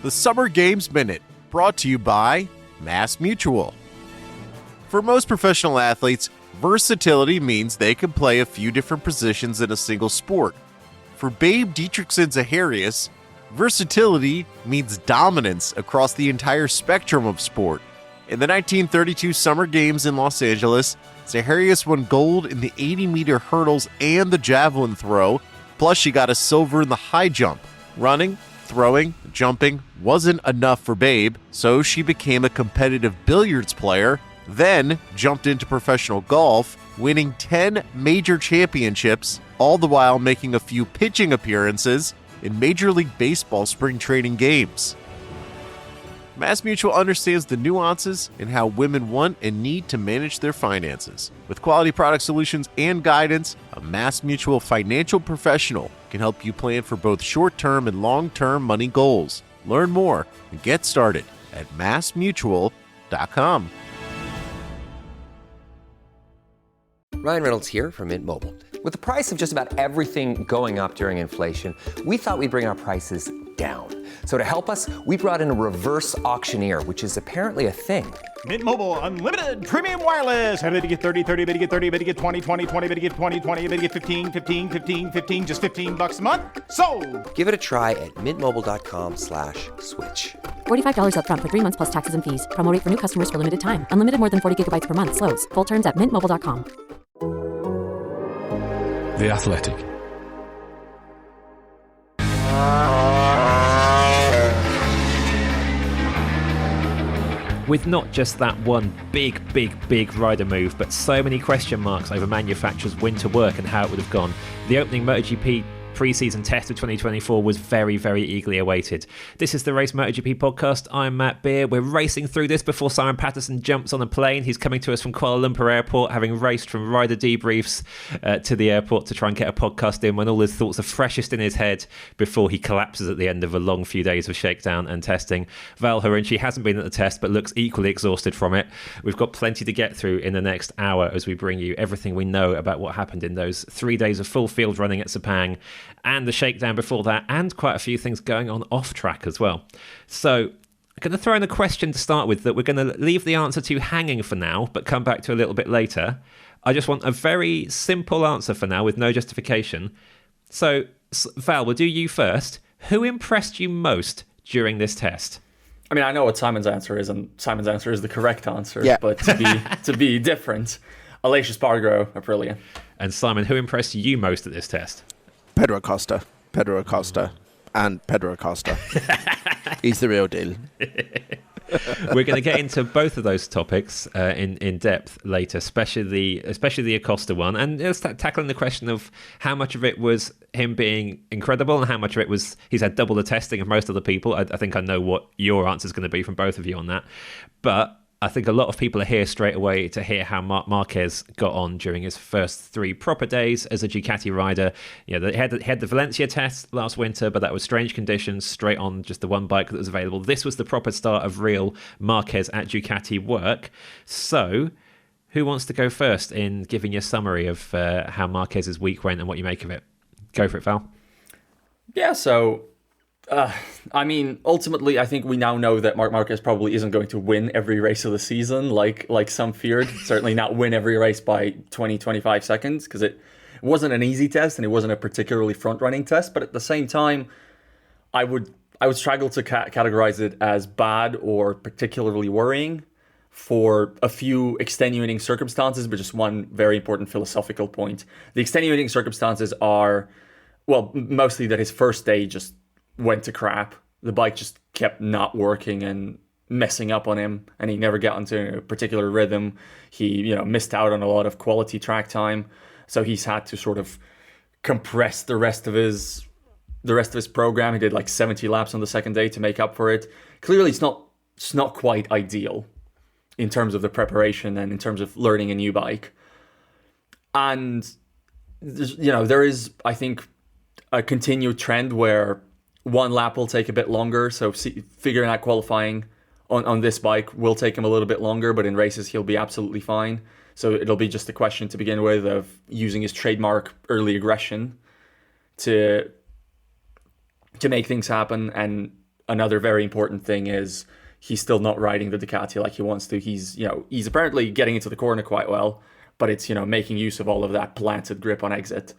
The Summer Games Minute, brought to you by Mass Mutual. For most professional athletes, versatility means they can play a few different positions in a single sport. For Babe Dietrichson-Zaharias, versatility means dominance across the entire spectrum of sport. In the 1932 Summer Games in Los Angeles, Zaharias won gold in the 80-meter hurdles and the javelin throw, plus she got a silver in the high jump. Running, throwing, jumping wasn't enough for Babe, so she became a competitive billiards player, then jumped into professional golf, winning 10 major championships, all the while making a few pitching appearances in Major League Baseball spring training games. Mass Mutual understands the nuances in how women want and need to manage their finances. With quality product solutions and guidance, a Mass Mutual financial professional can help you plan for both short-term and long-term money goals. Learn more and get started at massmutual.com. Ryan Reynolds here from Mint Mobile. With the price of just about everything going up during inflation, we thought we'd bring our prices down. So to help us, we brought in a reverse auctioneer, which is apparently a thing. Mint Mobile Unlimited Premium Wireless. How to get 30, 30, bit to get 30, bit to get 20, 20, 20, bit to get 20, 20, bit to get 15, 15, 15, 15, just $15 a month? Sold! Give it a try at mintmobile.com/switch. $45 up front for 3 months plus taxes and fees. Promo rate for new customers for limited time. Unlimited more than 40 gigabytes per month. Slows full terms at mintmobile.com. The Athletic. With not just that one big rider move, but so many question marks over manufacturers' winter work and how it would have gone, the opening MotoGP pre-season test of 2024 was very eagerly awaited. This is the Race MotoGP Podcast. I'm Matt Beer. We're racing through this before Simon Patterson jumps on a plane. He's coming to us from Kuala Lumpur Airport, having raced from rider debriefs to the airport to try and get a podcast in when all his thoughts are freshest in his head before he collapses at the end of a long few days of shakedown and testing. Val Khorounzhiy hasn't been at the test but looks equally exhausted from it. We've got plenty to get through in the next hour as we bring you everything we know about what happened in those 3 days of full field running at Sepang and the shakedown before that, and quite a few things going on off track as well. So I'm going to throw in a question to start with that we're going to leave the answer to hanging for now, but come back to a little bit later. I just want a very simple answer for now with no justification. So Val, we'll do you first. Who impressed you most during this test? I mean, I know what Simon's answer is, and Simon's answer is the correct answer. Yeah. But to be different, Aleix Espargaro, Aprilia. And Simon, who impressed you most at this test? Pedro Acosta, and Pedro Acosta. He's the real deal. We're going to get into both of those topics in depth later, especially the Acosta one, and tackling the question of how much of it was him being incredible and how much of it was he's had double the testing of most other people. I think I know what your answer is going to be from both of you on that, but I think a lot of people are here straight away to hear how Marc Marquez got on during his first 3 proper days as a Ducati rider. You know, they had the Valencia test last winter, but that was strange conditions, straight on just the one bike that was available. This was the proper start of real Marquez at Ducati work. So, who wants to go first in giving you a summary of how Marquez's week went and what you make of it? Go for it, Val. Yeah, so I mean, ultimately, I think we now know that Marc Marquez probably isn't going to win every race of the season, like some feared. Certainly not win every race by 20, 25 seconds, because it wasn't an easy test and it wasn't a particularly front-running test. But at the same time, I would struggle to categorize it as bad or particularly worrying for a few extenuating circumstances, but just one very important philosophical point. The extenuating circumstances are, well, mostly that his first day just went to crap. The bike just kept not working and messing up on him, and he never got into a particular rhythm. He, missed out on a lot of quality track time, so he's had to sort of compress the rest of his program. He did like 70 laps on the second day to make up for it. Clearly, it's not quite ideal in terms of the preparation and in terms of learning a new bike. And there is, I think, a continued trend where one lap will take a bit longer. So figuring out qualifying on this bike will take him a little bit longer, but in races he'll be absolutely fine. So it'll be just a question to begin with of using his trademark early aggression to make things happen. And another very important thing is he's still not riding the Ducati like he wants to. He's apparently getting into the corner quite well, but it's, making use of all of that planted grip on exit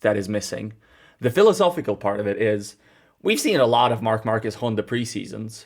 that is missing. The philosophical part of it is we've seen a lot of Marc Marquez Honda preseasons,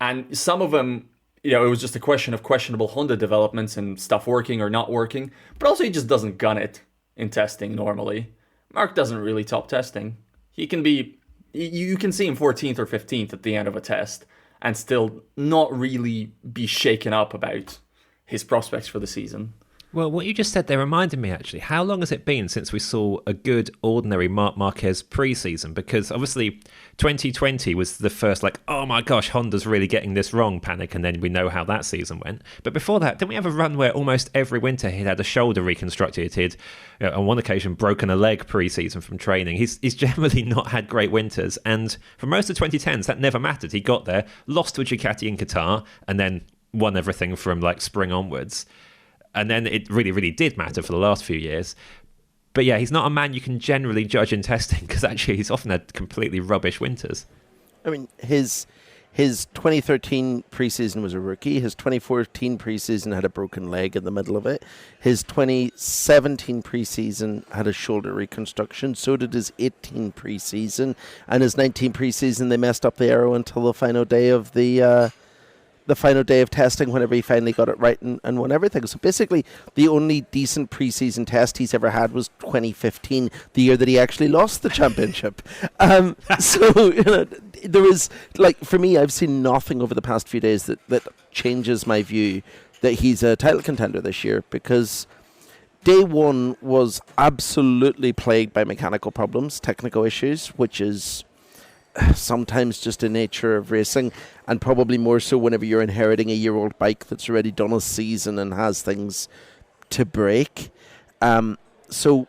and some of them, it was just a question of questionable Honda developments and stuff working or not working, but also he just doesn't gun it in testing normally. Marc doesn't really top testing. He can be, you can see him 14th or 15th at the end of a test and still not really be shaken up about his prospects for the season. Well, what you just said there reminded me, actually. How long has it been since we saw a good, ordinary Marc Marquez pre-season? Because obviously 2020 was the first, oh my gosh, Honda's really getting this wrong panic, and then we know how that season went. But before that, didn't we have a run where almost every winter he'd had a shoulder reconstructed? He'd, on one occasion, broken a leg pre-season from training. He's generally not had great winters. And for most of 2010s, that never mattered. He got there, lost to a Ducati in Qatar, and then won everything from spring onwards. And then it really, really did matter for the last few years. But yeah, he's not a man you can generally judge in testing, because actually he's often had completely rubbish winters. I mean, his 2013 preseason was a rookie. His 2014 preseason had a broken leg in the middle of it. His 2017 preseason had a shoulder reconstruction. So did his 18 preseason. And his 19 preseason, they messed up the aero until the final day of the final day of testing, whenever he finally got it right and won everything. So basically, the only decent preseason test he's ever had was 2015, the year that he actually lost the championship. So there was, for me, I've seen nothing over the past few days that changes my view that he's a title contender this year, because day one was absolutely plagued by mechanical problems, technical issues, which is sometimes just the nature of racing, and probably more so whenever you're inheriting a year-old bike that's already done a season and has things to break. So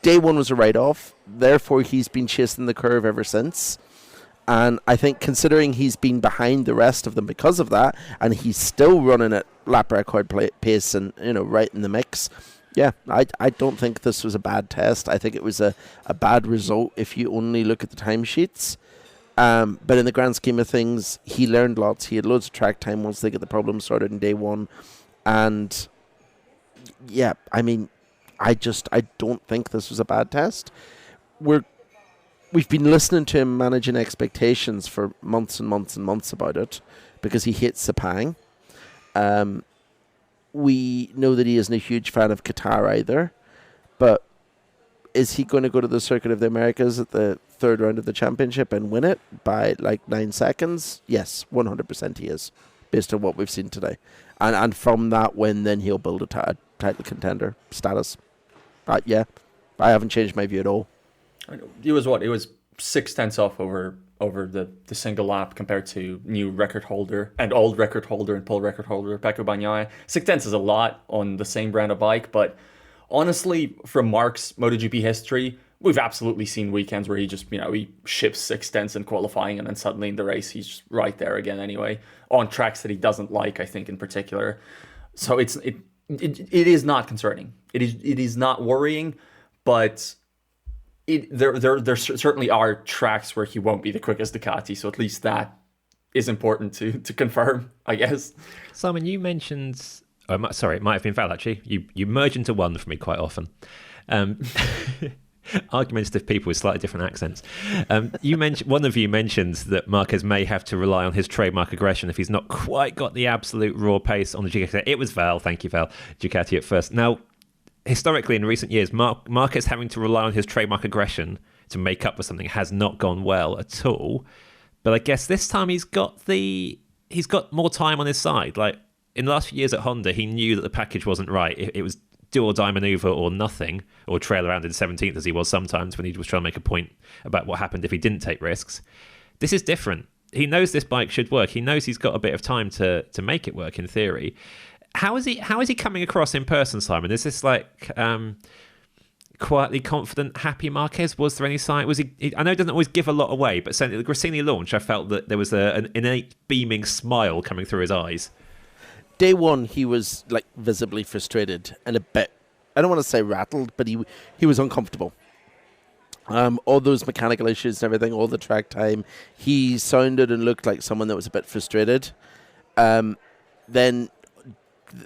day one was a write-off, therefore he's been chasing the curve ever since. And I think, considering he's been behind the rest of them because of that, and he's still running at lap record pace and right in the mix, yeah, I don't think this was a bad test. I think it was a bad result if you only look at the timesheets. But in the grand scheme of things, he learned lots. He had loads of track time once they get the problem sorted in day one. And yeah, I mean, I don't think this was a bad test. We've been listening to him managing expectations for months and months and months about it, because he hates Sepang. We know that he isn't a huge fan of Qatar either, but is he going to go to the Circuit of the Americas at the third round of the championship and win it by 9 seconds? Yes, 100% he is, based on what we've seen today. And from that win, then he'll build a title contender status. Yeah, I haven't changed my view at all. It was 6/10 off over the single lap compared to new record holder and old record holder and pole record holder Pecco Bagnaia. 6/10 is a lot on the same brand of bike, but honestly, from Marc's MotoGP history, we've absolutely seen weekends where he just, he ships 6/10 in qualifying, and then suddenly in the race he's just right there again anyway, on tracks that he doesn't like, I think, in particular. So it is not concerning. It is not worrying, but there certainly are tracks where he won't be the quickest Ducati, so at least that is important to confirm, I guess. Simon, you mentioned... sorry, it might have been Val, actually. You merge into one for me quite often. Argumentative people with slightly different accents. One of you mentioned that Marquez may have to rely on his trademark aggression if he's not quite got the absolute raw pace on the Ducati. It was Val, thank you, Val, Ducati at first. Now, historically, in recent years, Marquez having to rely on his trademark aggression to make up for something has not gone well at all. But I guess this time he's got more time on his side. In the last few years at Honda, he knew that the package wasn't right. It was do or die maneuver or nothing, or trail around in 17th as he was sometimes when he was trying to make a point about what happened if he didn't take risks. This is different. He knows this bike should work. He knows he's got a bit of time to make it work in theory. How is he coming across in person, Simon? Is this quietly confident, happy Marquez? Was there any sign? Was he? I know he doesn't always give a lot away, but certainly the Gresini launch, I felt that there was an innate beaming smile coming through his eyes. Day one, he was visibly frustrated and a bit, I don't want to say rattled, but he was uncomfortable. All those mechanical issues and everything, all the track time, he sounded and looked like someone that was a bit frustrated. Then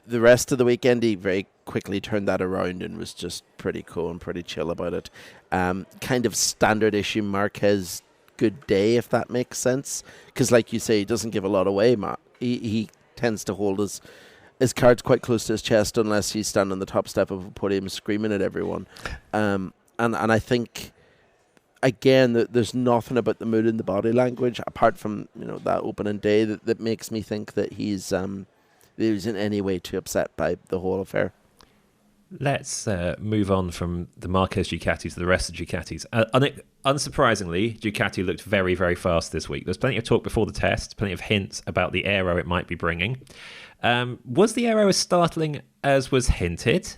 the rest of the weekend, he very quickly turned that around and was just pretty cool and pretty chill about it. Kind of standard issue Marquez good day, if that makes sense. Because like you say, he doesn't give a lot away. He tends to hold his cards quite close to his chest unless he's standing on the top step of a podium screaming at everyone. And I think, again, there's nothing about the mood and the body language apart from that opening day that makes me think that he's in any way too upset by the whole affair. Let's move on from the Marquez Ducati to the rest of Ducatis. Unsurprisingly, Ducati looked very, very fast this week. There's plenty of talk before the test, plenty of hints about the aero it might be bringing. Was the aero as startling as was hinted?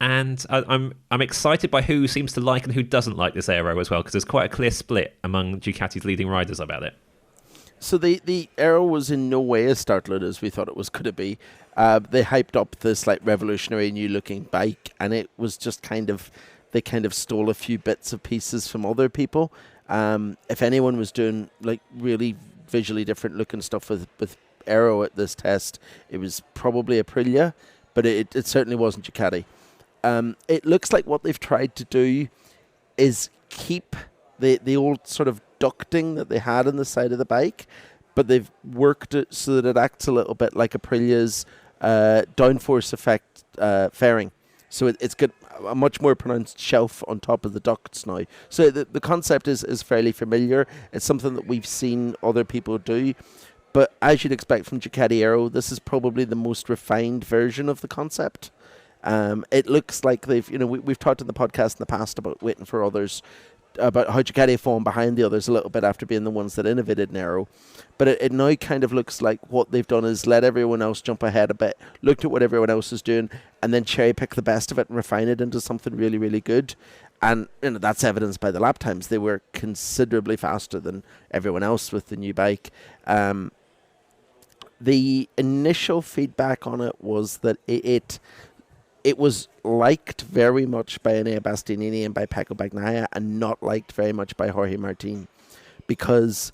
And I'm excited by who seems to like and who doesn't like this aero as well, because there's quite a clear split among Ducati's leading riders about it. So the aero was in no way as startling as we thought it was going to be. They hyped up this revolutionary new looking bike, and it was just they stole a few bits of pieces from other people. If anyone was doing really visually different looking stuff with aero at this test, it was probably Aprilia, but it certainly wasn't Ducati. It looks like what they've tried to do is keep the old sort of ducting that they had on the side of the bike, but they've worked it so that it acts a little bit like Aprilia's downforce effect fairing. So it's got a much more pronounced shelf on top of the ducts now. So the concept is fairly familiar. It's something that we've seen other people do. But as you'd expect from Ducati Aero, this is probably the most refined version of the concept. It looks like we've talked in the podcast in the past about waiting for others, about how Ducati have fallen behind the others a little bit after being the ones that innovated in aero. But it now kind of looks like what they've done is let everyone else jump ahead a bit, looked at what everyone else is doing, and then cherry pick the best of it and refine it into something really, really good. And that's evidenced by the lap times. They were considerably faster than everyone else with the new bike. The initial feedback on it was that it was liked very much by Enea Bastianini and by Pecco Bagnaia, and not liked very much by Jorge Martin, because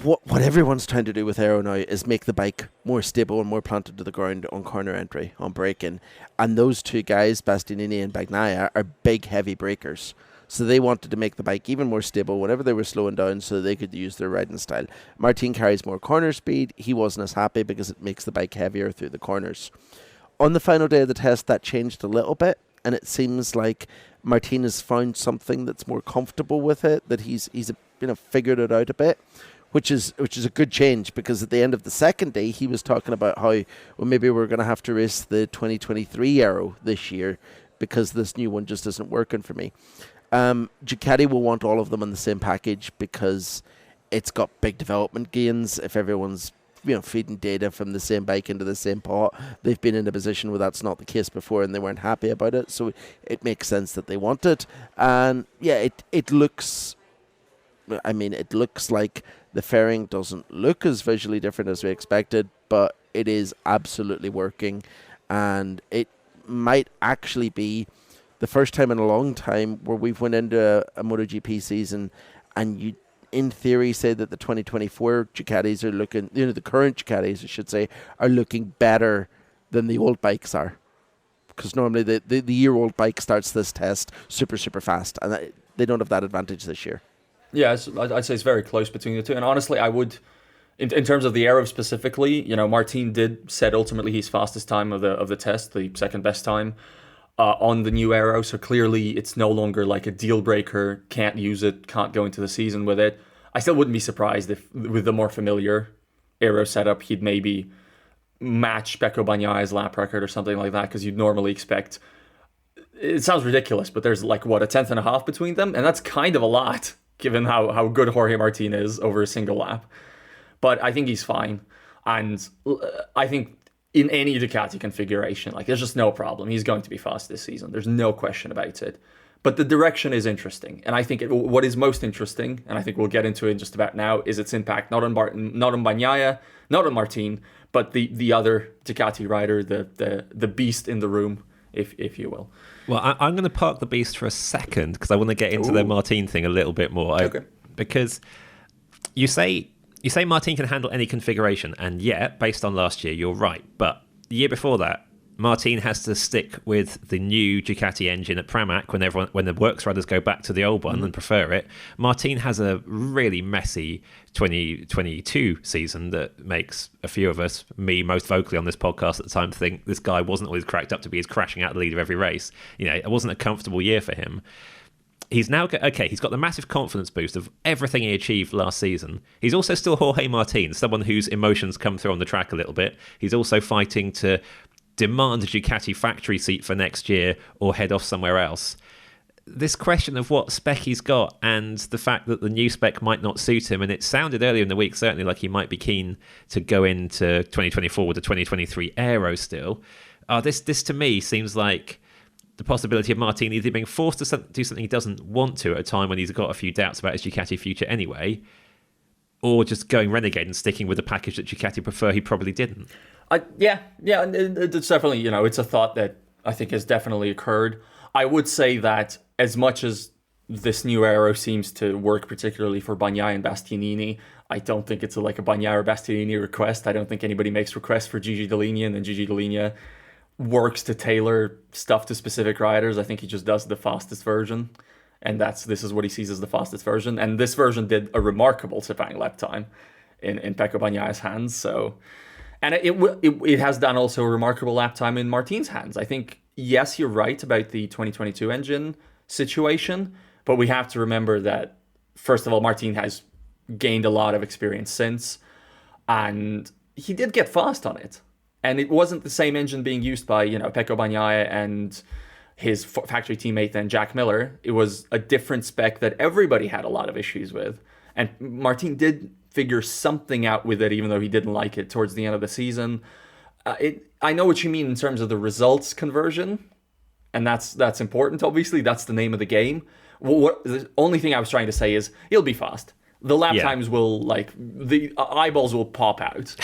what everyone's trying to do with aero now is make the bike more stable and more planted to the ground on corner entry, on braking. And those two guys, Bastianini and Bagnaia, are big, heavy brakers. So they wanted to make the bike even more stable whenever they were slowing down so they could use their riding style. Martin carries more corner speed. He wasn't as happy because it makes the bike heavier through the corners. On the final day of the test, that changed a little bit, and it seems like Martin has found something that's more comfortable with it, that he's figured it out a bit, which is a good change, because at the end of the second day, he was talking about how, maybe we're going to have to race the 2023 Aero this year because this new one just isn't working for me. Ducati will want all of them in the same package because it's got big development gains. If everyone's feeding data from the same bike into the same pot, they've been in a position where that's not the case before and they weren't happy about it, so it makes sense that they want it. And it looks like the fairing doesn't look as visually different as we expected, but it is absolutely working, and it might actually be the first time in a long time where we've went into a MotoGP season and you in theory say that the 2024 Ducatis are looking, the current Ducatis I should say, are looking better than the old bikes are, because normally the year-old bike starts this test super, super fast, and they don't have that advantage this year. Yeah, I'd say it's very close between the two, and honestly I would, in terms of the aero specifically, Martin did set ultimately his fastest time of the test, the second best time on the new aero, so clearly it's no longer like a deal breaker, can't use it, can't go into the season with it. I still wouldn't be surprised if with the more familiar aero setup he'd maybe match Pecco Bagnaia's lap record or something like that, because you'd normally expect, it sounds ridiculous, but there's a tenth and a half between them, and that's kind of a lot given how good Jorge Martin is over a single lap. But I think he's fine, and I think in any Ducati configuration, there's just no problem. He's going to be fast this season. There's no question about it. But the direction is interesting. And I think what is most interesting, and I think we'll get into it just about now, is its impact not on Bagnaia, not on Martin, but the other Ducati rider, the beast in the room, if you will. Well, I'm going to park the beast for a second because I want to get into the Martin thing a little bit more. Okay. Because you say Martin can handle any configuration, and based on last year, you're right. But the year before that, Martin has to stick with the new Ducati engine at Pramac when the works riders go back to the old one and prefer it. Martin has a really messy 2022 season that makes a few of us, me most vocally on this podcast at the time, think this guy wasn't always cracked up to be. He's crashing out the lead of every race. It wasn't a comfortable year for him. He's now he's got the massive confidence boost of everything he achieved last season. He's also still Jorge Martin, someone whose emotions come through on the track a little bit. He's also fighting to demand a Ducati factory seat for next year or head off somewhere else. This question of what spec he's got and the fact that the new spec might not suit him, and it sounded earlier in the week certainly like he might be keen to go into 2024 with the 2023 aero still. This to me seems like the possibility of Martin either being forced to do something he doesn't want to at a time when he's got a few doubts about his Ducati future anyway, or just going renegade and sticking with the package that Ducati prefer he probably didn't. It's definitely, it's a thought that I think has definitely occurred. I would say that as much as this new aero seems to work particularly for Bagnaia and Bastianini, I don't think it's like a Bagnaia or Bastianini request. I don't think anybody makes requests for Gigi Dall'Igna and then Gigi Dall'Igna works to tailor stuff to specific riders. I think he just does the fastest version, and this is what he sees as the fastest version. And this version did a remarkable Sepang lap time in Pecco Bagnaia's hands. So, and it has done also a remarkable lap time in Martin's hands. I think, yes, you're right about the 2022 engine situation, but we have to remember that, first of all, Martin has gained a lot of experience since, and he did get fast on it. And it wasn't the same engine being used by, Pecco Bagnaia and his factory teammate then Jack Miller. It was a different spec that everybody had a lot of issues with. And Martin did figure something out with it, even though he didn't like it towards the end of the season. I know what you mean in terms of the results conversion, and that's important, obviously. That's the name of the game. The only thing I was trying to say is he'll be fast. The lap times will, the eyeballs will pop out.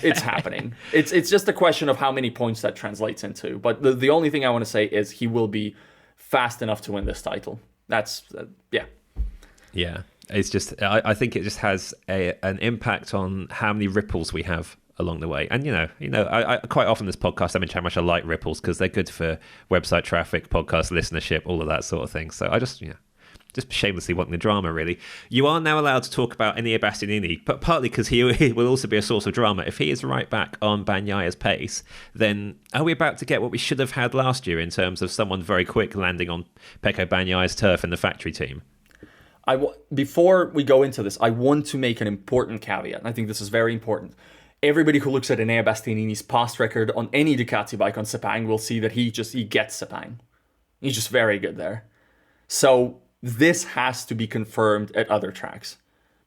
It's happening. It's just a question of how many points that translates into. But the only thing I want to say is he will be fast enough to win this title. That's, Yeah. It's just, I think it just has an impact on how many ripples we have along the way. And, I quite often this podcast, I mention how much I like ripples because they're good for website traffic, podcast listenership, all of that sort of thing. So I just shamelessly wanting the drama, really. You are now allowed to talk about Enea Bastianini, but partly because he will also be a source of drama. If he is right back on Bagnaia's pace, then are we about to get what we should have had last year in terms of someone very quick landing on Pecco Bagnaia's turf in the factory team? Before we go into this, I want to make an important caveat, and I think this is very important. Everybody who looks at Enea Bastianini's past record on any Ducati bike on Sepang will see that he gets Sepang. He's just very good there. So this has to be confirmed at other tracks.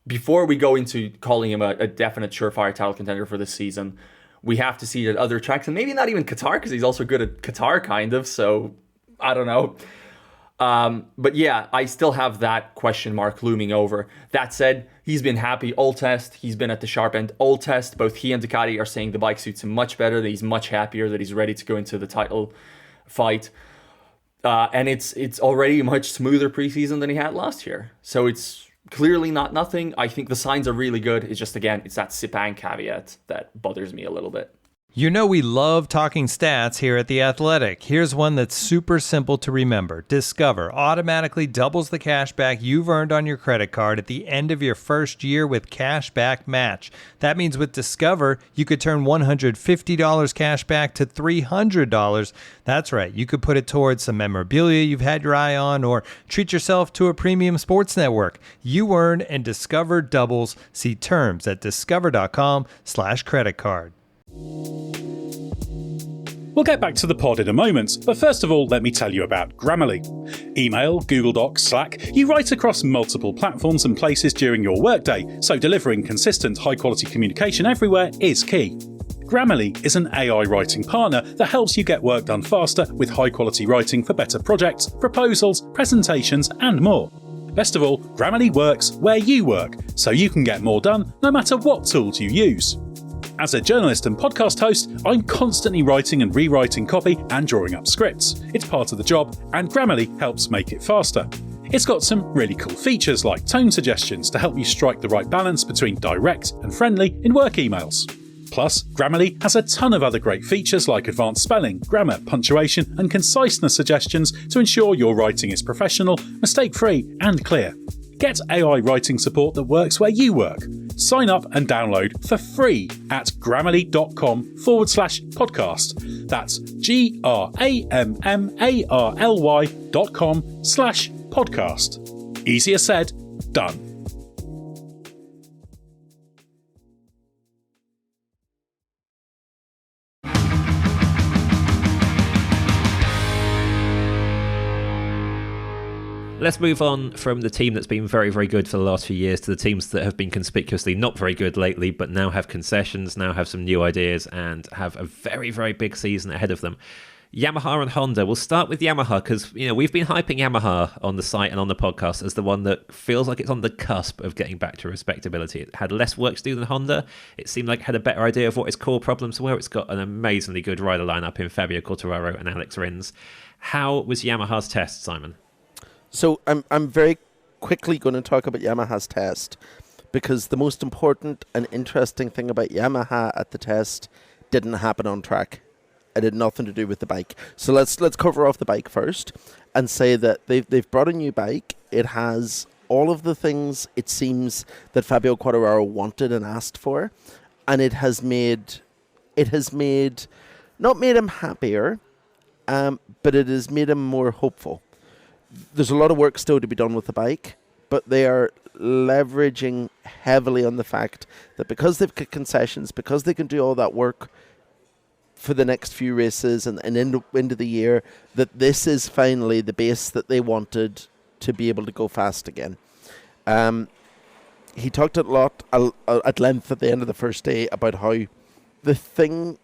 Before we go into calling him a definite surefire title contender for this season, we have to see it at other tracks, and maybe not even Qatar, because he's also good at Qatar, kind of, so I don't know. But yeah, I still have that question mark looming over. That said, he's been happy all test. He's been at the sharp end all test. Both he and Ducati are saying the bike suits him much better, that he's much happier, that he's ready to go into the title fight. And it's already a much smoother preseason than he had last year. So it's clearly not nothing. I think the signs are really good. It's just, again, it's that Sepang caveat that bothers me a little bit. You know we love talking stats here at The Athletic. Here's one that's super simple to remember. Discover automatically doubles the cash back you've earned on your credit card at the end of your first year with Cash Back Match. That means with Discover, you could turn $150 cash back to $300. That's right, you could put it towards some memorabilia you've had your eye on or treat yourself to a premium sports network. You earn and Discover doubles. See terms at discover.com/creditcard. We'll get back to the pod in a moment, but first of all, let me tell you about Grammarly. Email, Google Docs, Slack, you write across multiple platforms and places during your workday, so delivering consistent, high-quality communication everywhere is key. Grammarly is an AI writing partner that helps you get work done faster with high-quality writing for better projects, proposals, presentations, and more. Best of all, Grammarly works where you work, so you can get more done no matter what tools you use. As a journalist and podcast host, I'm constantly writing and rewriting copy and drawing up scripts. It's part of the job, and Grammarly helps make it faster. It's got some really cool features like tone suggestions to help you strike the right balance between direct and friendly in work emails. Plus, Grammarly has a ton of other great features like advanced spelling, grammar, punctuation, and conciseness suggestions to ensure your writing is professional, mistake-free, and clear. Get AI writing support that works where you work. Sign up and download for free at grammarly.com/podcast. That's GRAMMARLY.com/podcast. Easier said, done. Let's move on from the team that's been very, very good for the last few years to the teams that have been conspicuously not very good lately, but now have concessions, now have some new ideas, and have a very, very big season ahead of them. Yamaha and Honda. We'll start with Yamaha because, we've been hyping Yamaha on the site and on the podcast as the one that feels like it's on the cusp of getting back to respectability. It had less work to do than Honda. It seemed like it had a better idea of what its core problems were. It's got an amazingly good rider lineup in Fabio Quartararo and Alex Rins. How was Yamaha's test, Simon? So I'm very quickly going to talk about Yamaha's test because the most important and interesting thing about Yamaha at the test didn't happen on track. It had nothing to do with the bike. So let's cover off the bike first and say that they've brought a new bike. It has all of the things it seems that Fabio Quartararo wanted and asked for, and it has not made him happier, but it has made him more hopeful. There's a lot of work still to be done with the bike, but they are leveraging heavily on the fact that because they've got concessions, because they can do all that work for the next few races and into the year, that this is finally the base that they wanted to be able to go fast again. He talked at length at the end of the first day about how the thing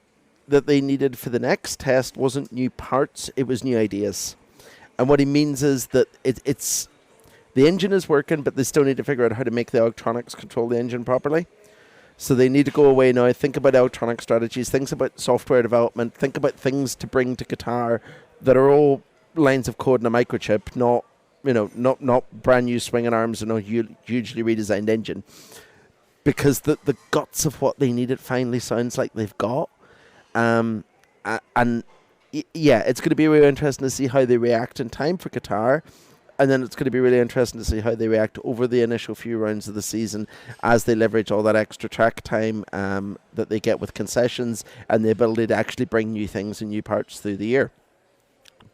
that they needed for the next test wasn't new parts, it was new ideas. And what he means is that it's the engine is working, but they still need to figure out how to make the electronics control the engine properly. So they need to go away now, think about electronic strategies, think about software development, think about things to bring to Qatar that are all lines of code and a microchip, not brand new swinging arms and a hugely redesigned engine. Because the guts of what they needed finally sounds like they've got. Yeah, it's going to be really interesting to see how they react in time for Qatar. And then it's going to be really interesting to see how they react over the initial few rounds of the season as they leverage all that extra track time that they get with concessions and the ability to actually bring new things and new parts through the year.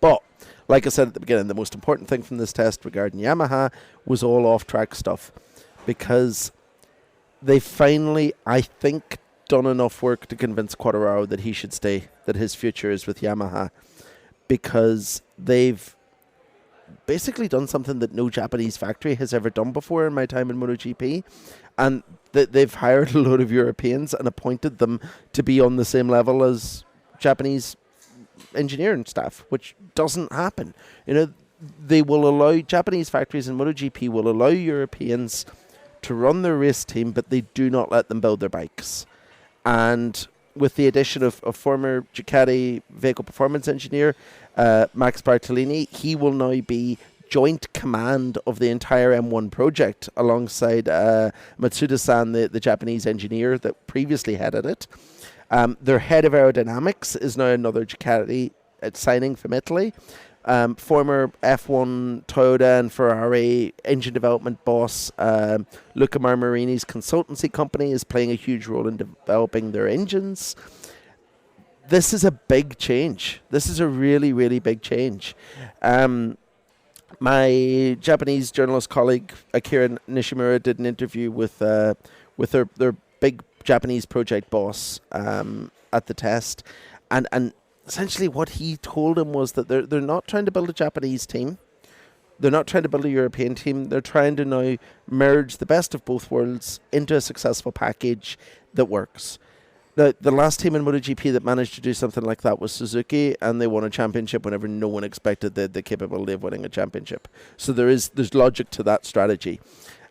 But, like I said at the beginning, the most important thing from this test regarding Yamaha was all off-track stuff. Because they finally, I think, done enough work to convince Quartararo that he should stay, that his future is with Yamaha, because they've basically done something that no Japanese factory has ever done before in my time in MotoGP, and they've hired a load of Europeans and appointed them to be on the same level as Japanese engineering staff, which doesn't happen. They will allow, Japanese factories in MotoGP will allow Europeans to run their race team, but they do not let them build their bikes. And with the addition of former Ducati vehicle performance engineer, Max Bartolini, he will now be joint command of the entire M1 project alongside Matsuda-san, the Japanese engineer that previously headed it. Their head of aerodynamics is now another Ducati signing from Italy. Former F1 Toyota and Ferrari engine development boss Luca Marmarini's consultancy company is playing a huge role in developing their engines. This is a big change. This is a really, really big change. My Japanese journalist colleague Akira Nishimura did an interview with their big Japanese project boss at the test, and essentially what he told him was that they're not trying to build a Japanese team. They're not trying to build a European team. They're trying to now merge the best of both worlds into a successful package that works. Now, the last team in MotoGP that managed to do something like that was Suzuki, and they won a championship whenever no one expected the capability of winning a championship. So there's logic to that strategy.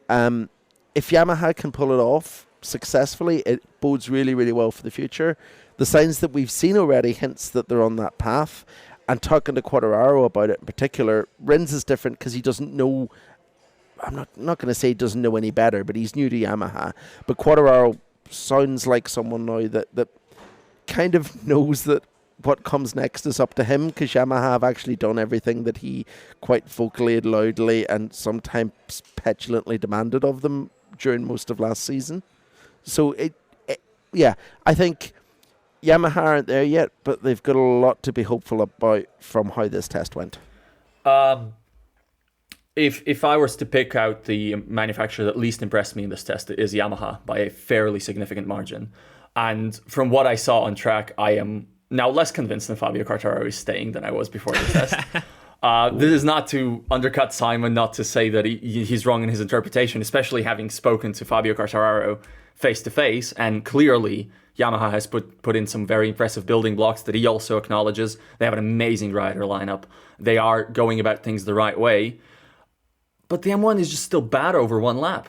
If Yamaha can pull it off, successfully, it bodes really, really well for the future. The signs that we've seen already hints that they're on that path. And talking to Quartararo about it in particular, Rins is different because he doesn't know. I'm not going to say he doesn't know any better, but he's new to Yamaha. But Quartararo sounds like someone now that kind of knows that what comes next is up to him, because Yamaha have actually done everything that he quite vocally and loudly and sometimes petulantly demanded of them during most of last season. So, I think Yamaha aren't there yet, but they've got a lot to be hopeful about from how this test went. If I was to pick out the manufacturer that least impressed me in this test, it is Yamaha by a fairly significant margin. And from what I saw on track, I am now less convinced that Fabio Quartararo is staying than I was before the test. This is not to undercut Simon, not to say that he's wrong in his interpretation, especially having spoken to Fabio Quartararo face-to-face, and clearly Yamaha has put in some very impressive building blocks that he also acknowledges. They have an amazing rider lineup. They are going about things the right way. But the M1 is just still bad over one lap.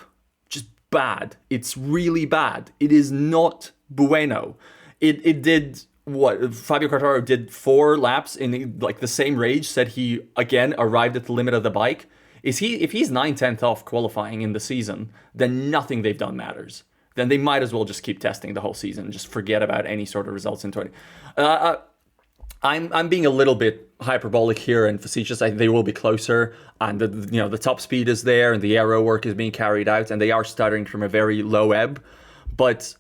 Just bad. It's really bad. It is not bueno. It did what Fabio Quartararo did 4 laps in like the same rage, said he again arrived at the limit of the bike. If he's 9/10 off qualifying in the season, then nothing they've done matters. Then they might as well just keep testing the whole season and just forget about any sort of results in 20. I'm being a little bit hyperbolic here and facetious. I think they will be closer, and the top speed is there, and the aero work is being carried out, and they are stuttering from a very low ebb. But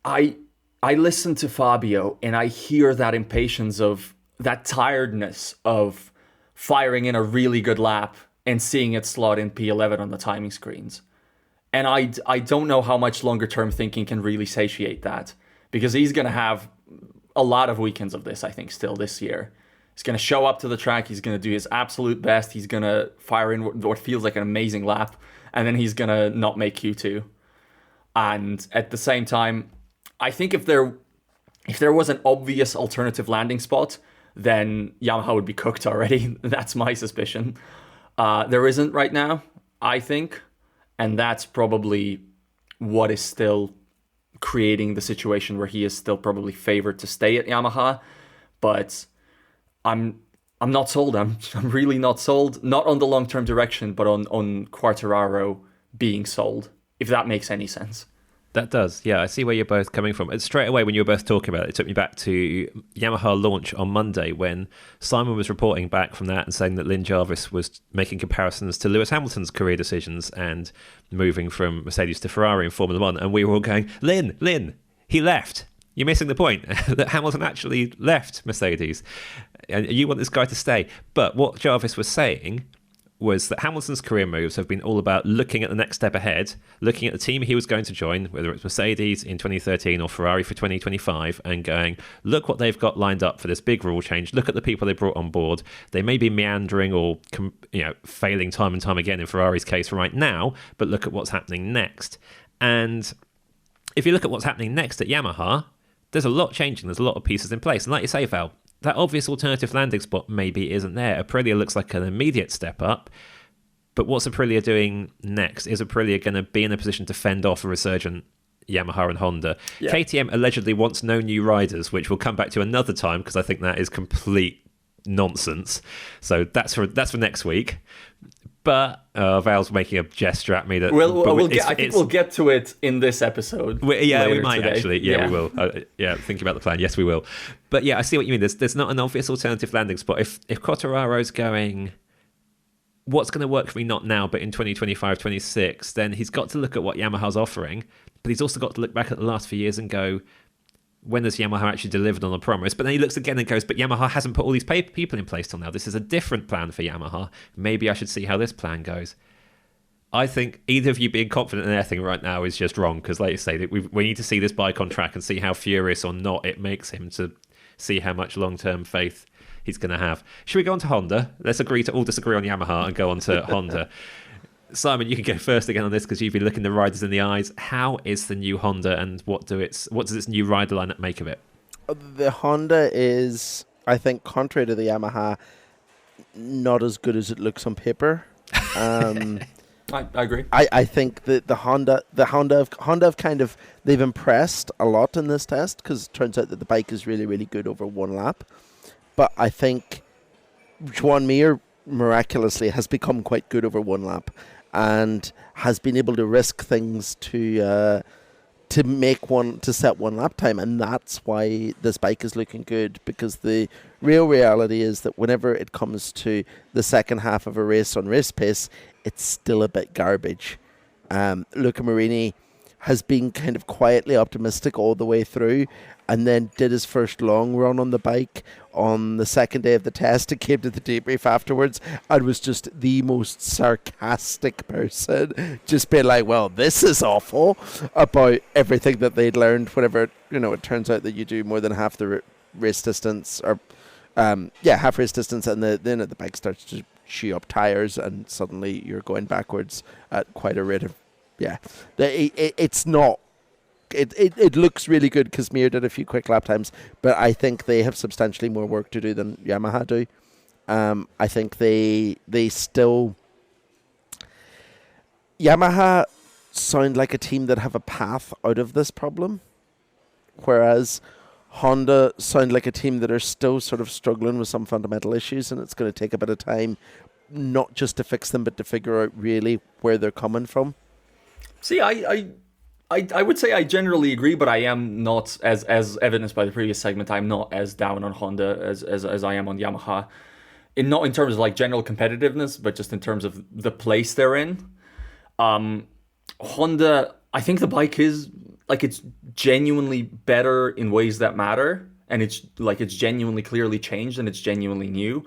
I listen to Fabio, and I hear that impatience of that tiredness of firing in a really good lap and seeing it slot in P11 on the timing screens. And I don't know how much longer term thinking can really satiate that, because he's going to have a lot of weekends of this, I think, still this year. He's going to show up to the track. He's going to do his absolute best. He's going to fire in what feels like an amazing lap, and then he's going to not make Q2. And at the same time, I think if there was an obvious alternative landing spot, then Yamaha would be cooked already. That's my suspicion. There isn't right now, I think. And that's probably what is still creating the situation where he is still probably favored to stay at Yamaha. But I'm not sold. I'm really not sold. Not on the long-term direction, but on Quartararo being sold, if that makes any sense. That does, yeah. I see where you're both coming from. And straight away, when you were both talking about it, it took me back to Yamaha launch on Monday, when Simon was reporting back from that and saying that Lynn Jarvis was making comparisons to Lewis Hamilton's career decisions and moving from Mercedes to Ferrari in Formula One. And we were all going, Lynn, he left. You're missing the point that Hamilton actually left Mercedes. And you want this guy to stay. But what Jarvis was saying was that Hamilton's career moves have been all about looking at the next step ahead, looking at the team he was going to join, whether it's Mercedes in 2013 or Ferrari for 2025, and going, look what they've got lined up for this big rule change. Look at the people they brought on board. They may be meandering or failing time and time again in Ferrari's case right now, but look at what's happening next. And if you look at what's happening next at Yamaha, there's a lot changing. There's a lot of pieces in place. And like you say, Val, that obvious alternative landing spot maybe isn't there. Aprilia looks like an immediate step up, but what's Aprilia doing next? Is Aprilia going to be in a position to fend off a resurgent Yamaha and Honda? Yeah. KTM allegedly wants no new riders, which we'll come back to another time, because I think that is complete nonsense. So that's for next week. But Val's making a gesture at me that I think we'll get to it in this episode. We might today. Actually. Yeah, we will. Thinking about the plan. Yes, we will. But yeah, I see what you mean. There's not an obvious alternative landing spot. If Quartararo's going, what's going to work for me not now, but in 2025, 26, then he's got to look at what Yamaha's offering. But he's also got to look back at the last few years and go, when has Yamaha actually delivered on a promise? But then he looks again and goes, but Yamaha hasn't put all these people in place till now. This is a different plan for Yamaha. Maybe I should see how this plan goes. I think either of you being confident in anything right now is just wrong, because like you say, we need to see this bike on track and see how furious or not it makes him, to see how much long-term faith he's going to have. Should we go on to Honda? Let's agree to all disagree on Yamaha and go on to Honda. Simon, you can go first again on this, because you've been looking the riders in the eyes. How is the new Honda, and what does its new rider lineup make of it? The Honda is, I think, contrary to the Yamaha, not as good as it looks on paper. I agree. I think that the Honda have kind of, they've impressed a lot in this test because it turns out that the bike is really, really good over one lap. But I think Joan Mir miraculously has become quite good over one lap and has been able to risk things to set one lap time, and that's why this bike is looking good, because the real reality is that whenever it comes to the second half of a race on race pace, it's still a bit garbage. Luca Marini has been kind of quietly optimistic all the way through, and then did his first long run on the bike on the second day of the test. It came to the debrief afterwards and was just the most sarcastic person, just being like, well, this is awful, about everything that they'd learned whenever, it turns out that you do more than half the race distance, or half race distance, and then the bike starts to chew up tires and suddenly you're going backwards at quite a rate of, it's not. It looks really good because Mir did a few quick lap times, but I think they have substantially more work to do than Yamaha do. I think they still... Yamaha sound like a team that have a path out of this problem, whereas Honda sound like a team that are still sort of struggling with some fundamental issues, and it's going to take a bit of time, not just to fix them, but to figure out really where they're coming from. See, I would say I generally agree, but I am not, as evidenced by the previous segment, I'm not as down on Honda as I am on Yamaha. Not in terms of like general competitiveness, but just in terms of the place they're in. Honda, I think the bike is like, it's genuinely better in ways that matter, and it's genuinely clearly changed, and it's genuinely new.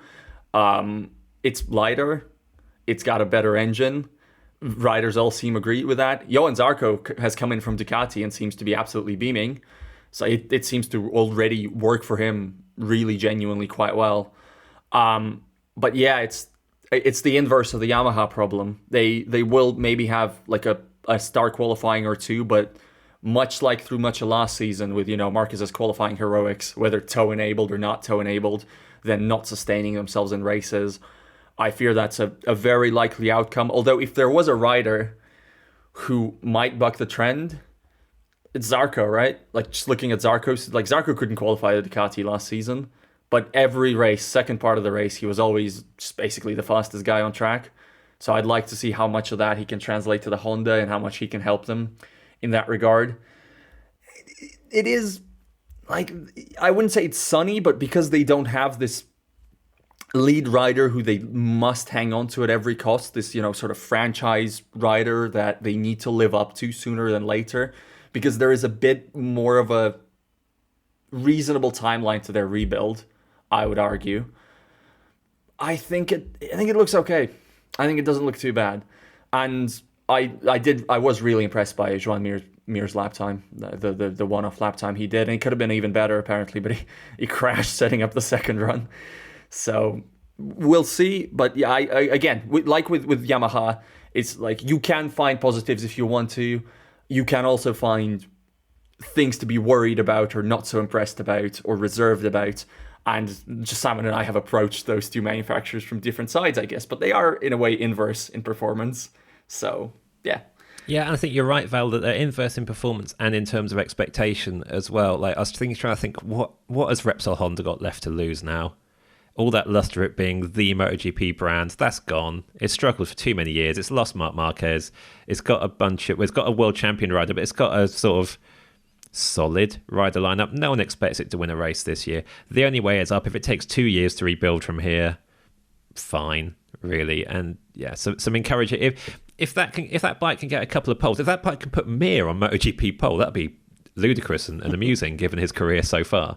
It's lighter, it's got a better engine. Riders all seem agree with that. Johan Zarco has come in from Ducati and seems to be absolutely beaming. So it seems to already work for him really genuinely quite well. But yeah, it's the inverse of the Yamaha problem. They will maybe have like a star qualifying or two, but much like through much of last season with, Marquez's qualifying heroics, whether toe enabled or not toe enabled, then not sustaining themselves in races. I fear that's a very likely outcome. Although if there was a rider who might buck the trend, it's Zarco, right? Like, just looking at Zarco, like Zarco couldn't qualify the Ducati last season, but every race, second part of the race, he was always just basically the fastest guy on track. So I'd like to see how much of that he can translate to the Honda and how much he can help them in that regard. It is, like, I wouldn't say it's sunny, but because they don't have this lead rider who they must hang on to at every cost, this, sort of franchise rider that they need to live up to sooner than later, because there is a bit more of a reasonable timeline to their rebuild, I would argue. I think it looks okay. I think it doesn't look too bad. And I was really impressed by Joan Mir's lap time, the one-off lap time he did. And it could have been even better, apparently, but he crashed setting up the second run. So we'll see. But yeah, again, with Yamaha, it's like you can find positives if you want to. You can also find things to be worried about or not so impressed about or reserved about. And just Simon and I have approached those two manufacturers from different sides, I guess. But they are, in a way, inverse in performance. So, yeah. Yeah, and I think you're right, Val, that they're inverse in performance and in terms of expectation as well. Like, I was trying to think, what has Repsol Honda got left to lose now? All that luster it being the MotoGP brand, that's gone. It's struggled for too many years. It's lost Marc Marquez. It's got a world champion rider, but it's got a sort of solid rider lineup. No one expects it to win a race this year. The only way is up. If it takes 2 years to rebuild from here, fine, really. And yeah, so some encouragement. If that bike can get a couple of poles, if that bike can put Mir on MotoGP pole, that'd be ludicrous and amusing given his career so far.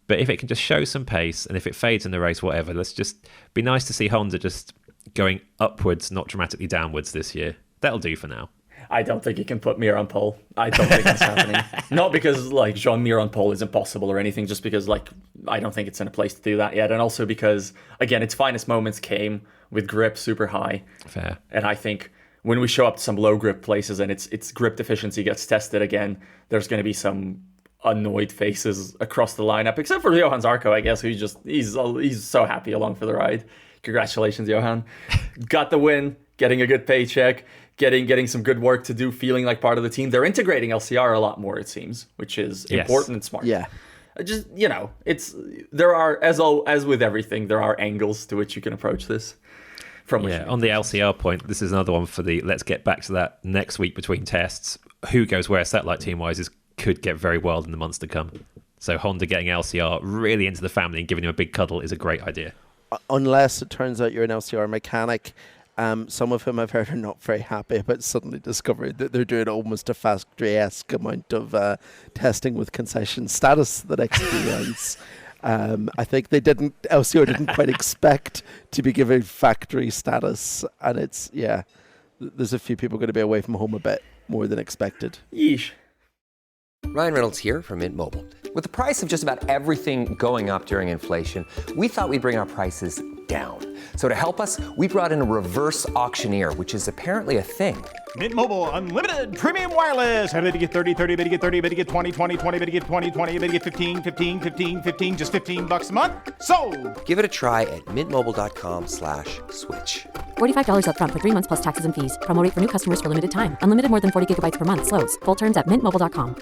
But if it can just show some pace, and if it fades in the race, whatever, let's just be nice to see Honda just going upwards, not dramatically downwards this year. That'll do for now. I don't think he can put Mir on pole. I don't think that's happening. Not because like Jean Mir on pole is impossible or anything, just because like I don't think it's in a place to do that yet. And also because, again, its finest moments came with grip super high. Fair. And I think when we show up to some low grip places and its grip deficiency gets tested again, there's going to be some annoyed faces across the lineup, except for Johan Zarco, I guess, he's so happy along for the ride. Congratulations, Johan. Got the win, getting a good paycheck, getting some good work to do, feeling like part of the team. They're integrating LCR a lot more, it seems, which is important and smart. Yeah. Just, there are, as with everything, there are angles to which you can approach this. On the LCR point, this is another one for let's get back to that next week between tests. Who goes where satellite team-wise could get very wild in the months to come. So Honda getting LCR really into the family and giving him a big cuddle is a great idea. Unless it turns out you're an LCR mechanic. Some of whom I've heard are not very happy about suddenly discovering that they're doing almost a factory-esque amount of testing with concession status the next few rounds. I think LCR didn't quite expect to be given factory status, and there's a few people going to be away from home a bit more than expected. Yeesh. Ryan Reynolds here from Mint Mobile. With the price of just about everything going up during inflation, we thought we'd bring our prices down. So to help us, we brought in a reverse auctioneer, which is apparently a thing. Mint Mobile Unlimited Premium Wireless. How to get 30, 30, bit to get 30, bit to get 20, 20, 20, bit to get 20, 20, bit to get 15, 15, 15, 15, just $15 a month? Sold! Give it a try at mintmobile.com/switch. $45 up front for 3 months plus taxes and fees. Promo rate for new customers for limited time. Unlimited more than 40 gigabytes per month. Slows full terms at mintmobile.com.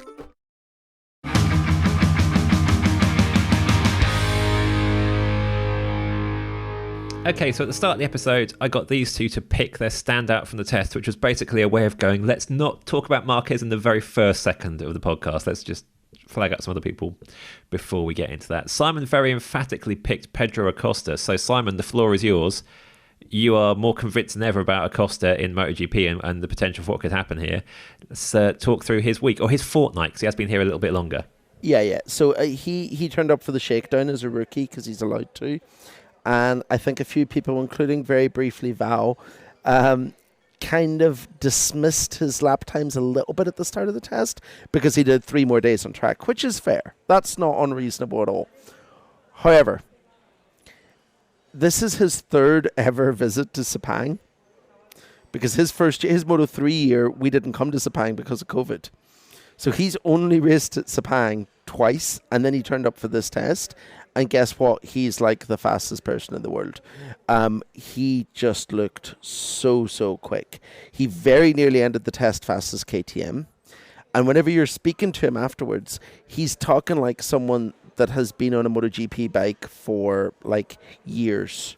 Okay, so at the start of the episode, I got these two to pick their standout from the test, which was basically a way of going, let's not talk about Marquez in the very first second of the podcast. Let's just flag out some other people before we get into that. Simon very emphatically picked Pedro Acosta. So Simon, the floor is yours. You are more convinced than ever about Acosta in MotoGP and the potential for what could happen here. Let's talk through his week, or his fortnight, because he has been here a little bit longer. Yeah. So he turned up for the shakedown as a rookie because he's allowed to. And I think a few people, including very briefly Val, kind of dismissed his lap times a little bit at the start of the test because he did 3 more days on track, which is fair. That's not unreasonable at all. However, this is his 3rd ever visit to Sepang, because his Moto3 year, we didn't come to Sepang because of COVID. So he's only raced at Sepang twice, and then he turned up for this test. And guess what? He's like the fastest person in the world. He just looked so quick. He very nearly ended the test fastest KTM. And whenever you're speaking to him afterwards, he's talking like someone that has been on a MotoGP bike for like years.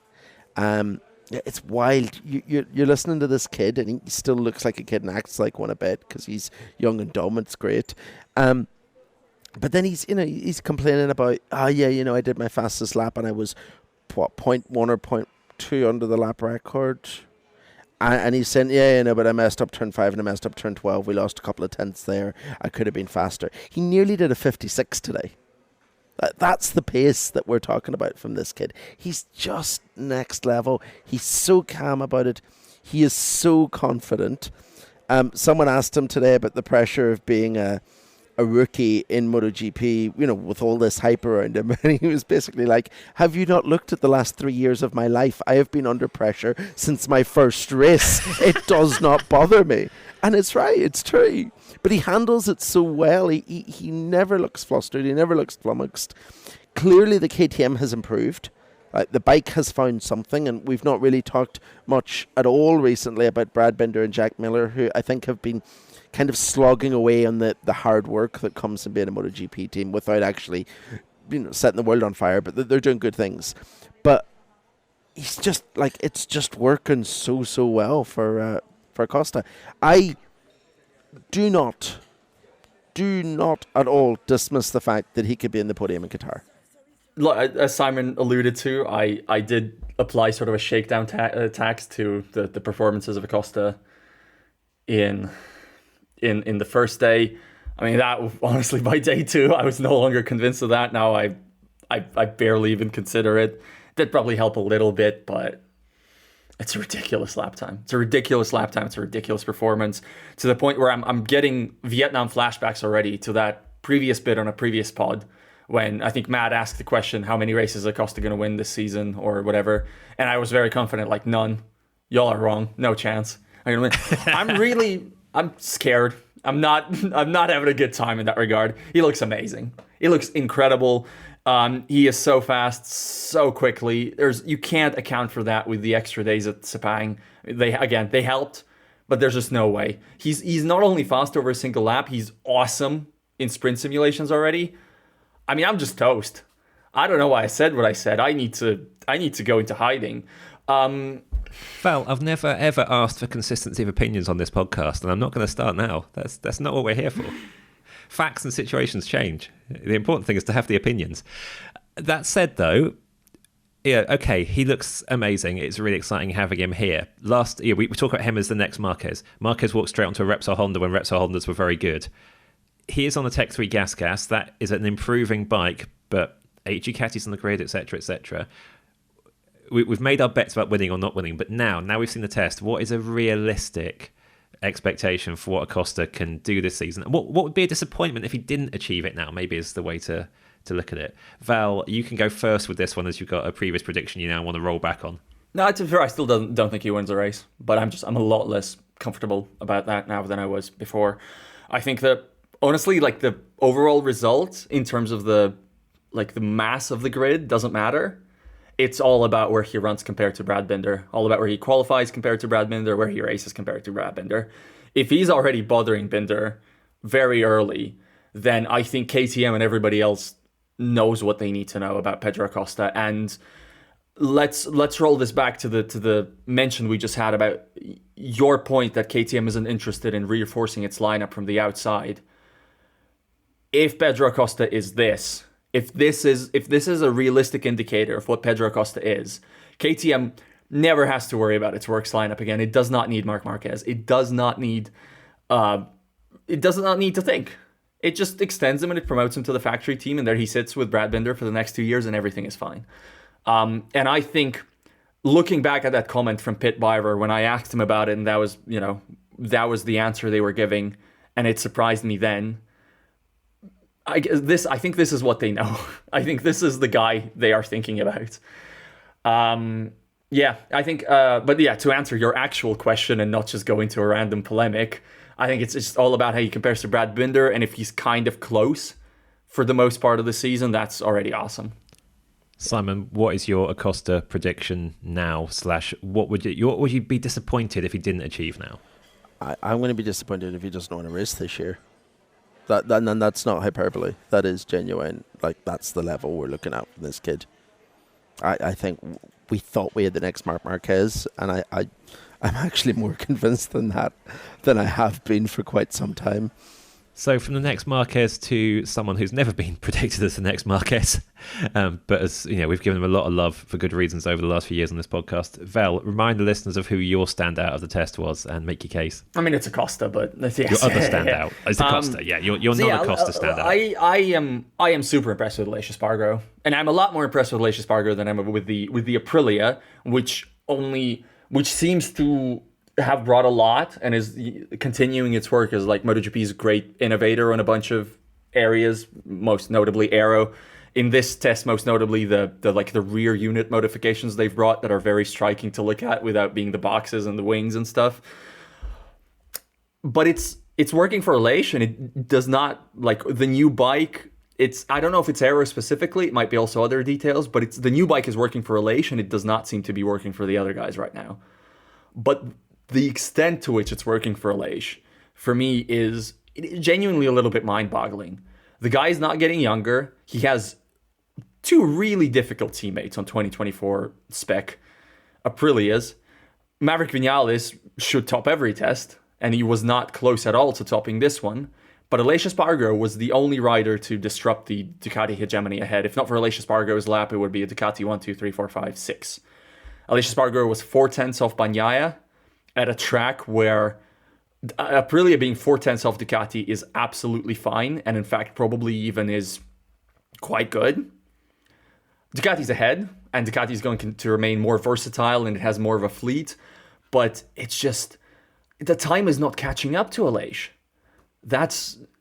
It's wild. You're listening to this kid, and he still looks like a kid and acts like one a bit because he's young and dumb. It's great. But then he's complaining about, I did my fastest lap and I was 0.1 or 0.2 under the lap record. And he's saying, but I messed up turn 5 and I messed up turn 12. We lost a couple of tenths there. I could have been faster. He nearly did a 56 today. That's the pace that we're talking about from this kid. He's just next level. He's so calm about it. He is so confident. Someone asked him today about the pressure of being a rookie in MotoGP, with all this hype around him. And he was basically like, have you not looked at the last 3 years of my life? I have been under pressure since my first race. It does not bother me. And it's right, it's true. But he handles it so well. He never looks flustered. He never looks flummoxed. Clearly the KTM has improved. The bike has found something, and we've not really talked much at all recently about Brad Binder and Jack Miller, who I think have been kind of slogging away on the hard work that comes from being a MotoGP team without actually setting the world on fire, but they're doing good things. But he's just like, it's just working so well for Acosta. I do not at all dismiss the fact that he could be in the podium in Qatar. Look, as Simon alluded to, I did apply sort of a shakedown tax to the performances of Acosta in the first day. I mean, that honestly, by day 2, I was no longer convinced of that. Now I barely even consider it. Did probably help a little bit, but it's a ridiculous lap time. It's a ridiculous lap time. It's a ridiculous performance, to the point where I'm getting Vietnam flashbacks already to that previous bit on a previous pod, when I think Matt asked the question, how many races is Acosta going to win this season or whatever? And I was very confident, like, none. Y'all are wrong. No chance. I'm going to win. I'm scared. I'm not having a good time in that regard. He looks amazing. He looks incredible. He is so fast, so quickly. You can't account for that with the extra days at Sepang. They helped, but there's just no way. He's not only fast over a single lap, he's awesome in sprint simulations already. I mean, I'm just toast. I don't know why I said what I said. I need to go into hiding. Val, I've never ever asked for consistency of opinions on this podcast, and I'm not going to start now. That's not what we're here for. Facts and situations change. The important thing is to have the opinions. That said, though, yeah, okay, he looks amazing. It's really exciting having him here. Last year, we talk about him as the next Marquez. Marquez walked straight onto a Repsol Honda when Repsol Hondas were very good. He is on the Tech 3 gas. That is an improving bike, but 8 Ducatis on the grid, etc., etc. We've made our bets about winning or not winning, but now we've seen the test. What is a realistic expectation for what Acosta can do this season? What would be a disappointment if he didn't achieve it now? Maybe is the way to look at it. Val, you can go first with this one as you've got a previous prediction you now want to roll back on. No, to be fair, I still don't think he wins the race, but I'm a lot less comfortable about that now than I was before. I think that honestly, like the overall result in terms of the mass of the grid doesn't matter. It's all about where he runs compared to Brad Binder, all about where he qualifies compared to Brad Binder, where he races compared to Brad Binder. If he's already bothering Binder very early, then I think KTM and everybody else knows what they need to know about Pedro Acosta. And let's roll this back to the mention we just had about your point that KTM isn't interested in reinforcing its lineup from the outside. If Pedro Acosta is this, if this is a realistic indicator of what Pedro Acosta is, KTM never has to worry about its works lineup again. It does not need Marc Marquez. It does not need to think. It just extends him and it promotes him to the factory team, and there he sits with Brad Binder for the next 2 years, and everything is fine. And I think, looking back at that comment from Pit Byver when I asked him about it, and that was the answer they were giving, and it surprised me then. I think this is what they know. I think this is the guy they are thinking about. I think, to answer your actual question and not just go into a random polemic, I think it's just all about how he compares to Brad Binder, and if he's kind of close for the most part of the season, that's already awesome. Simon, what is your Acosta prediction now? / what would you be disappointed if he didn't achieve now? I'm going to be disappointed if he doesn't want to race this year. And that's not hyperbole. That is genuine. Like, that's the level we're looking at from this kid. I think we thought we had the next Marc Marquez, and I'm actually more convinced than that than I have been for quite some time. So from the next Marquez to someone who's never been predicted as the next Marquez, but as you know, we've given him a lot of love for good reasons over the last few years on this podcast. Val, remind the listeners of who your standout of the test was and make your case. I mean, it's Acosta, but yes. Your other standout is Acosta. Your non-Acosta standout. I am super impressed with Aleix Espargaro, and I'm a lot more impressed with Aleix Espargaro than I am with the Aprilia, which seems to have brought a lot and is continuing its work as like MotoGP's great innovator on a bunch of areas, most notably aero. In this test, most notably the rear unit modifications they've brought that are very striking to look at without being the boxes and the wings and stuff. But it's working for Aleix, and it does not, like, the new bike. I don't know if it's aero specifically. It might be also other details, but the new bike is working for Aleix, and it does not seem to be working for the other guys right now. But the extent to which it's working for Aleix, for me, is genuinely a little bit mind-boggling. The guy is not getting younger. He has two really difficult teammates on 2024 spec Aprilias. Maverick Vinales should top every test, and he was not close at all to topping this one. But Aleix Espargaro was the only rider to disrupt the Ducati hegemony ahead. If not for Aleix Espargaro's lap, it would be a Ducati 1, 2, 3, 4, 5, 6. Aleix Espargaro was 4/10 off Bagnaia at a track where Aprilia being 4/10 off Ducati is absolutely fine, and in fact probably even is quite good. Ducati's ahead, and Ducati is going to remain more versatile, and it has more of a fleet, but it's just the time is not catching up to Aleix.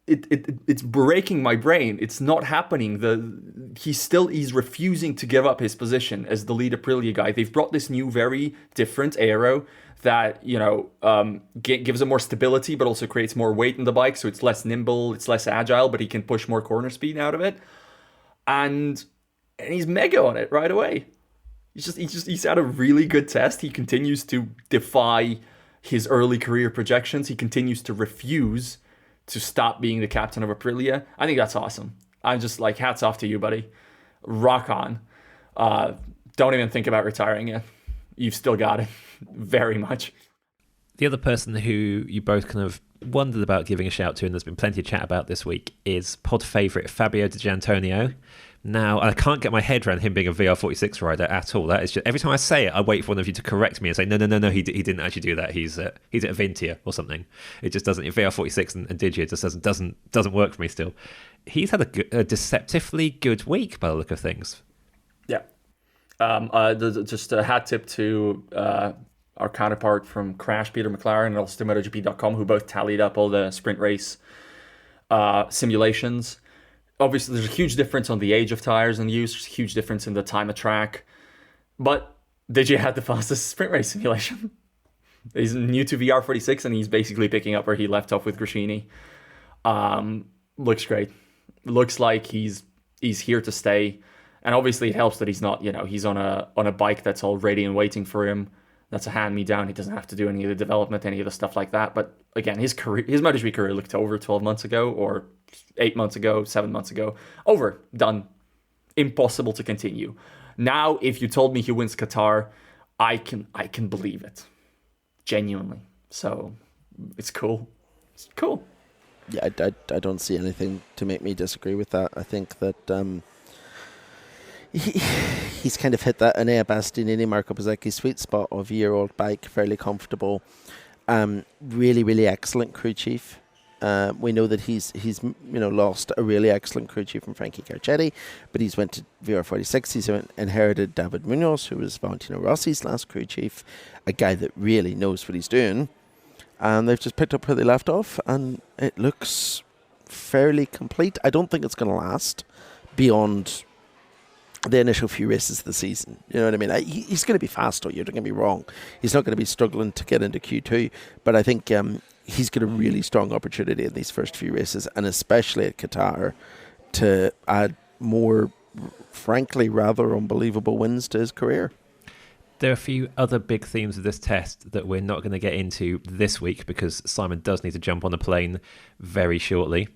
It's breaking my brain. It's not happening. He's refusing to give up his position as the lead Aprilia guy. They've brought this new, very different aero that, gives him more stability, but also creates more weight in the bike, so it's less nimble, it's less agile, but he can push more corner speed out of it. And he's mega on it right away. He's had a really good test. He continues to defy his early career projections, he continues to refuse to stop being the captain of Aprilia. I think that's awesome. I'm just like, hats off to you, buddy. Rock on. Don't even think about retiring yet. You've still got it. Very much. The other person who you both kind of wondered about giving a shout to, and there's been plenty of chat about this week, is pod favourite Fabio Di Giannantonio. Now, I can't get my head around him being a VR46 rider at all. That is just, every time I say it, I wait for one of you to correct me and say, no, he didn't actually do that. He's at Avintia or something. It just doesn't. VR46 and Digi just doesn't work for me still. He's had a deceptively good week by the look of things. Yeah. Just a hat tip to our counterpart from Crash, Peter McLaren, and also to MotoGP.com, who both tallied up all the sprint race simulations. Obviously, there's a huge difference on the age of tires and use. There's a huge difference in the time of track. But Digi had the fastest sprint race simulation. He's new to VR46, and he's basically picking up where he left off with Gresini. Looks great. Looks like he's here to stay. And obviously, it helps that he's not, he's on a bike that's all ready and waiting for him. That's a hand-me-down. He doesn't have to do any of the development, any of the stuff like that. But again, his MotoGP career looked over 12 months ago, or 8 months ago, 7 months ago. Over. Done. Impossible to continue. Now, if you told me he wins Qatar, I can believe it. Genuinely. So, it's cool. It's cool. Yeah, I don't see anything to make me disagree with that. I think that he's kind of hit that Enea Bastianini, Marco Bezzecchi sweet spot of year-old bike, fairly comfortable. Really, really excellent crew chief. We know that he's lost a really excellent crew chief from Frankie Carcetti, but he's went to VR46. He's inherited David Munoz, who was Valentino Rossi's last crew chief, a guy that really knows what he's doing. And they've just picked up where they left off, and it looks fairly complete. I don't think it's going to last beyond the initial few races of the season. You know what I mean? He's going to be fast all year, don't get me wrong. He's not going to be struggling to get into Q2, but I think he's got a really strong opportunity in these first few races, and especially at Qatar, to add more, frankly, rather unbelievable wins to his career. There are a few other big themes of this test that we're not going to get into this week because Simon does need to jump on a plane very shortly.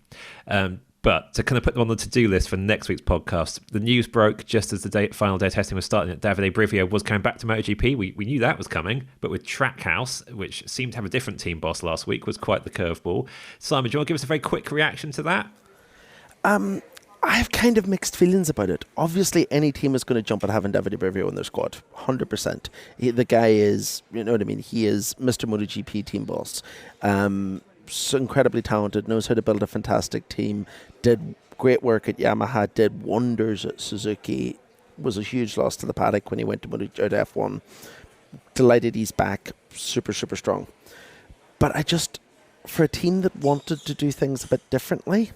But to kind of put them on the to-do list for next week's podcast, the news broke just as the final day of testing was starting that Davide Brivio was coming back to MotoGP. We knew that was coming, but with Trackhouse, which seemed to have a different team boss last week, was quite the curveball. Simon, do you want to give us a very quick reaction to that? I have kind of mixed feelings about it. Obviously, any team is going to jump at having Davide Brivio in their squad, 100%. The guy is, you know what I mean, he is Mr. MotoGP team boss. So incredibly talented, knows how to build a fantastic team, did great work at Yamaha, did wonders at Suzuki, was a huge loss to the paddock when he went to F1. Delighted he's back, super, super strong. But for a team that wanted to do things a bit differently,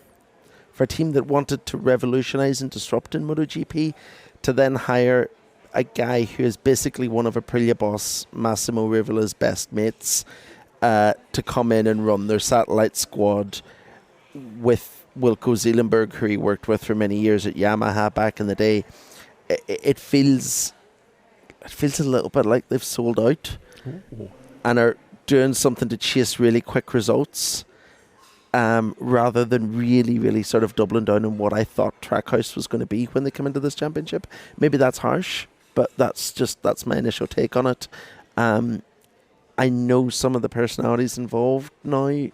for a team that wanted to revolutionize and disrupt in MotoGP, to then hire a guy who is basically one of Aprilia boss Massimo Rivola's best mates to come in and run their satellite squad with Wilco Zeelenberg, who he worked with for many years at Yamaha back in the day. It feels a little bit like they've sold out. Ooh. And are doing something to chase really quick results. Rather than really, really sort of doubling down on what I thought Trackhouse was going to be when they come into this championship. Maybe that's harsh, but that's my initial take on it. I know some of the personalities involved now,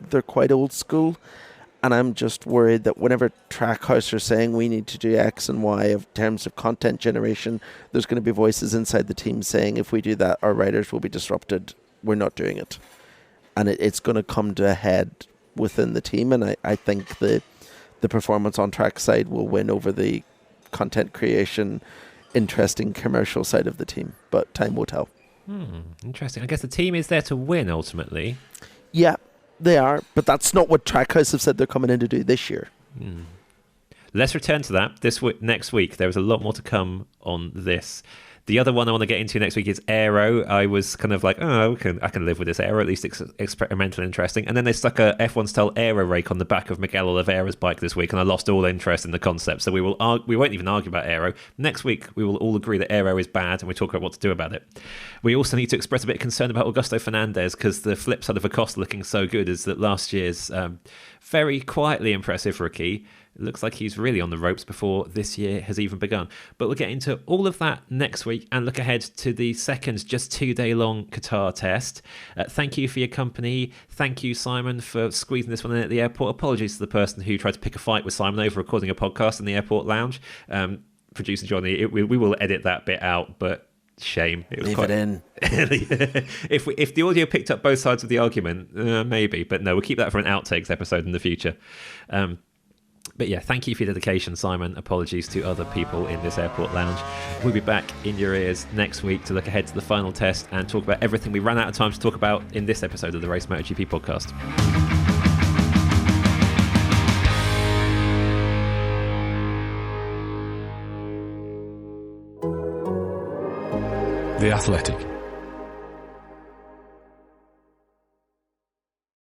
they're quite old school, and I'm just worried that whenever Trackhouse are saying we need to do X and Y in terms of content generation, there's going to be voices inside the team saying if we do that, our riders will be disrupted. We're not doing it. And it's going to come to a head within the team, and I think the performance on track side will win over the content creation, interesting commercial side of the team, but time will tell. Interesting. I guess the team is there to win ultimately. Yeah, they are, but that's not what Trackhouse have said they're coming in to do this year. Let's return to that next week. There is a lot more to come on this. The other one I want to get into next week is aero. I was kind of like, oh, I can live with this aero, at least it's experimental and interesting. And then they stuck a F1-style aero rake on the back of Miguel Oliveira's bike this week, and I lost all interest in the concept. So we won't even argue about aero. Next week, we will all agree that aero is bad, and we talk about what to do about it. We also need to express a bit of concern about Augusto Fernandez, because the flip side of Acosta looking so good is that last year's very quietly impressive rookie it looks like he's really on the ropes before this year has even begun. But we'll get into all of that next week and look ahead to the second, just 2-day long Qatar test. Thank you for your company. Thank you, Simon, for squeezing this one in at the airport. Apologies to the person who tried to pick a fight with Simon over recording a podcast in the airport lounge. Producer Johnny, we will edit that bit out, but shame. It was Leave it in. If the audio picked up both sides of the argument, maybe. But no, we'll keep that for an outtakes episode in the future. But yeah, thank you for your dedication, Simon. Apologies to other people in this airport lounge. We'll be back in your ears next week to look ahead to the final test and talk about everything we ran out of time to talk about in this episode of the Race MotoGP podcast. The Athletic.